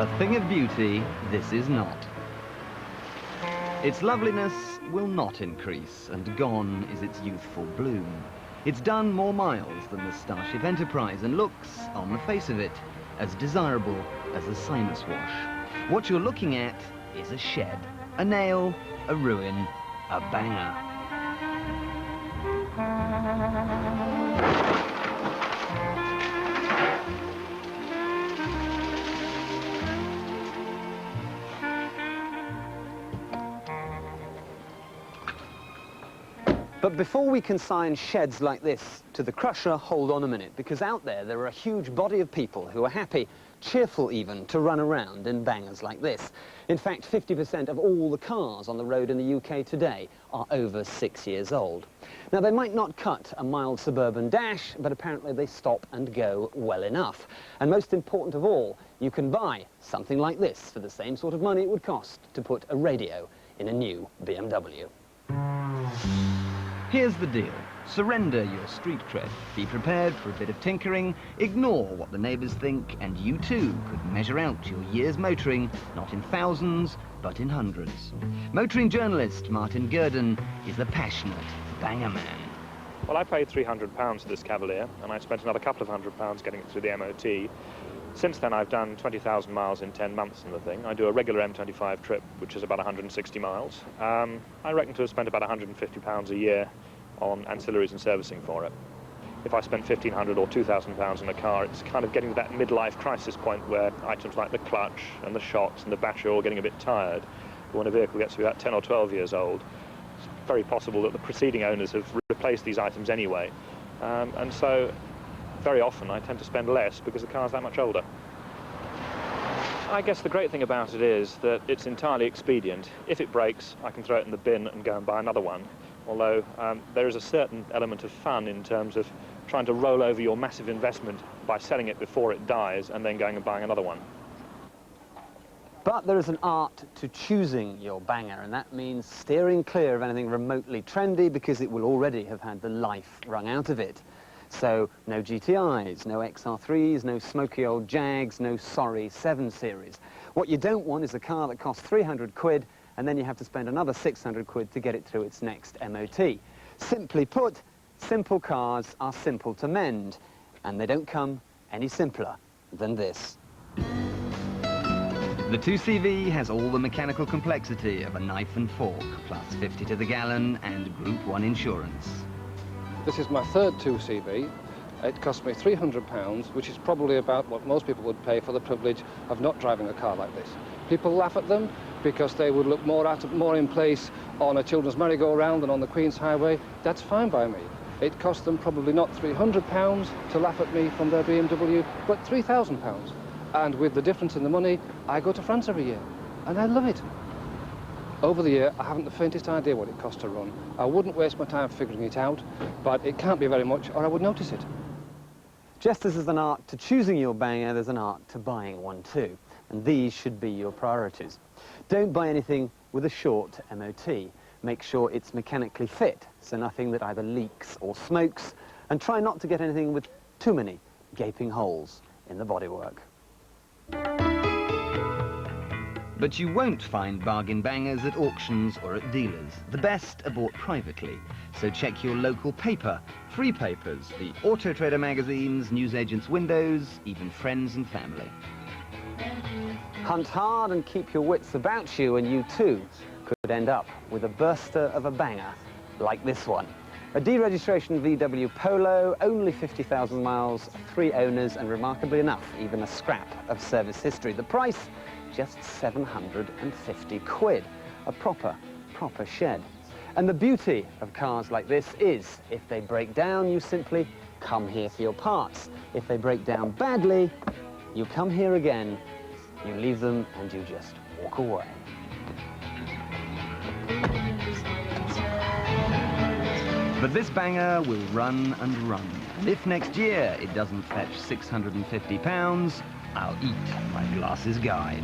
A thing of beauty, this is not. Its loveliness will not increase, and gone is its youthful bloom. It's done more miles than the Starship Enterprise and looks, on the face of it, as desirable as the Sinus Wash. What you're looking at is a shed, a nail, a ruin, a banger. But before we consign sheds like this to the crusher, hold on a minute, because out there are a huge body of people who are happy, cheerful even, to run around in bangers like this. In fact, 50% of all the cars on the road in the UK today are over 6 years old. Now, they might not cut a mild suburban dash, but apparently they stop and go well enough. And most important of all, you can buy something like this for the same sort of money it would cost to put a radio in a new BMW. Here's the deal. Surrender your street cred, be prepared for a bit of tinkering, ignore what the neighbours think, and you too could measure out your year's motoring, not in thousands, but in hundreds. Motoring journalist Martin Gurdon is the passionate banger man. Well, I paid £300 for this Cavalier, and I spent another couple of £100 getting it through the MOT. Since then, I've done 20,000 miles in 10 months in the thing. I do a regular M25 trip, which is about 160 miles. I reckon to have spent about £150 a year on ancillaries and servicing for it. If I spent £1,500 or £2,000 on a car, it's kind of getting to that midlife crisis point where items like the clutch and the shocks and the battery are all getting a bit tired. But when a vehicle gets to be about 10 or 12 years old, it's very possible that the preceding owners have replaced these items anyway. And so very often I tend to spend less because the car's that much older. I guess the great thing about it is that it's entirely expedient. If it breaks, I can throw it in the bin and go and buy another one. Although there is a certain element of fun in terms of trying to roll over your massive investment by selling it before it dies and then going and buying another one. But there is an art to choosing your banger, and that means steering clear of anything remotely trendy because it will already have had the life wrung out of it. So no GTIs, no XR3s, no smoky old Jags, no sorry 7 Series. What you don't want is a car that costs 300 quid and then you have to spend another 600 quid to get it through its next MOT. Simply put, simple cars are simple to mend, and they don't come any simpler than this. The 2CV has all the mechanical complexity of a knife and fork, plus 50 to the gallon and Group 1 insurance. This is my third 2CV. It cost me £300, which is probably about what most people would pay for the privilege of not driving a car like this. People laugh at them because they would look more in place on a children's merry-go-round than on the Queen's Highway. That's fine by me. It cost them probably not £300 to laugh at me from their BMW, but £3,000. And with the difference in the money, I go to France every year, and I love it. Over the year, I haven't the faintest idea what it costs to run. I wouldn't waste my time figuring it out, but it can't be very much, or I would notice it. Just as there's an art to choosing your banger, there's an art to buying one too. And these should be your priorities. Don't buy anything with a short MOT. Make sure it's mechanically fit, so nothing that either leaks or smokes, and try not to get anything with too many gaping holes in the bodywork. But you won't find bargain bangers at auctions or at dealers. The best are bought privately, so check your local paper, free papers, the Auto Trader magazines, newsagents' windows, even friends and family. Hunt hard and keep your wits about you, and you too could end up with a burster of a banger like this one. A deregistration VW Polo, only 50,000 miles, 3 owners, and remarkably enough, even a scrap of service history. The price, just 750 quid. A proper shed. And the beauty of cars like this is, if they break down, you simply come here for your parts. If they break down badly, you come here again, you leave them, and you just walk away. But this banger will run and run. And if next year it doesn't fetch £650, I'll eat my glasses guide.